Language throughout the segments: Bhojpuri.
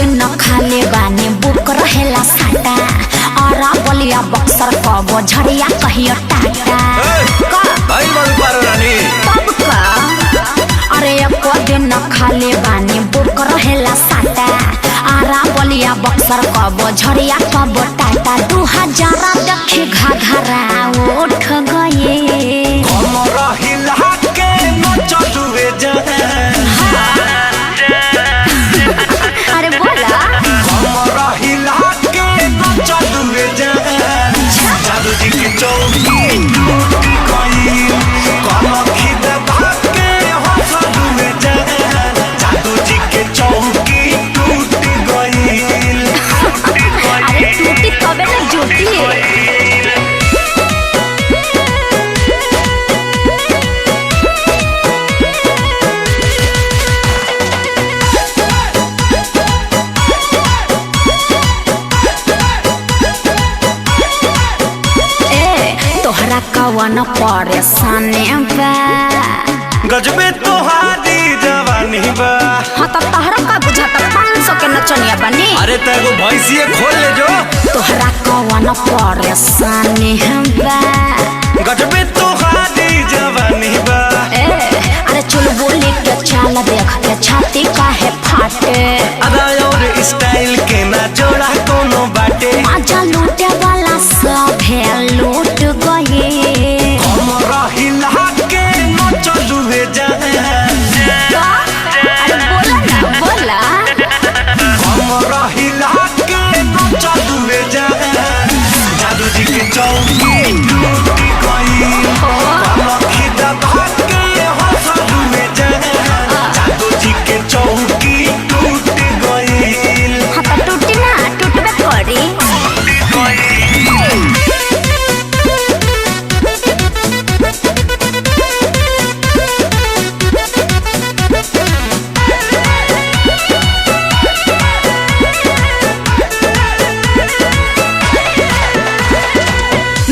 दिन खाले बानी बुक रहेला साटा और बलिया बक्सर कबो झड़िया कहियो टाटा तब का अरे एको दिन खाले बानी बुक रहेला साटा आरा बलिया बक्सर कबो झड़िया कबो टाटा 2000 देखी घाघरा उठ गए अरे बोला जादू जी की चौकी टूटी गई कलखी दबा के हंसलू में जादू जी के चौकी टूटी गई अरे टूटी तबे ना जुटी कवन परेशानी बा गजबे तोहारी जवानी बा। हाँ तो तोहरा का बुझाता 500 के नचनिया बनी। अरे तेगो भैंसिए खोल ले जो तोहरा कवन परेशानी बा गजबे तोहारी जवानी बा। अरे चल बोली के चाल देख के छाती काहे फाटे अदा और स्टाइल के ना जोड़ा कोनो बाटे आजा लूटे वाला सब है लूट गए हमरा हिला के न चलू हे जाए अरे बोला ना बोला हमरा हिला के न चलू हे जाए जादू जी के चौकी टूटी गई कलखी दबा के हंसलू हे जाए जादू जी के चौकी टूटी गई। हाँ तो टूटी ना टूटबे करी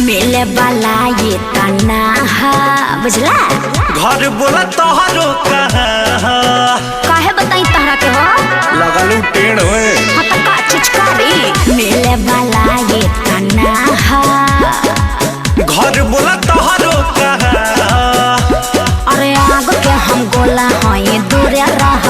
मिले वाला ये तना बुझला घर बोला तोहरो कहाँ काहे बताई तहरा के हो लगलू टेढ़ हुए हाँ तो का चिचकारी मिले वाला ये तना घर बोला तोहरो कहाँ अरे आग के हम गोला हई दूरे रह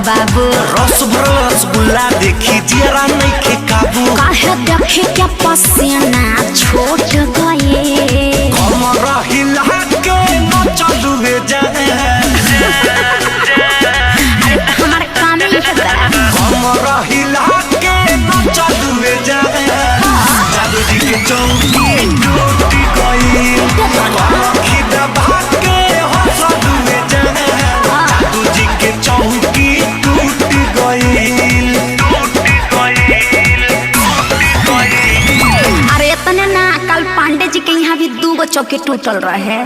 बाबू रस भरल रसगुल्ला देखी जरा नहीं के काबू काहे देखी क्या पसीना छूट गए हमरा हिला के न चलू हे जाए अरे हमारे काम ही है हमरा हिला के न चलू हे जाए जादू जी के चौकी टूटी गई कलखी दबा के हंसलू हे जाए जादू जी के चौकी टूटी गई। अरे इतने ना कल पांडे जी के यहाँ भी 2 चौकी टूटल रहे।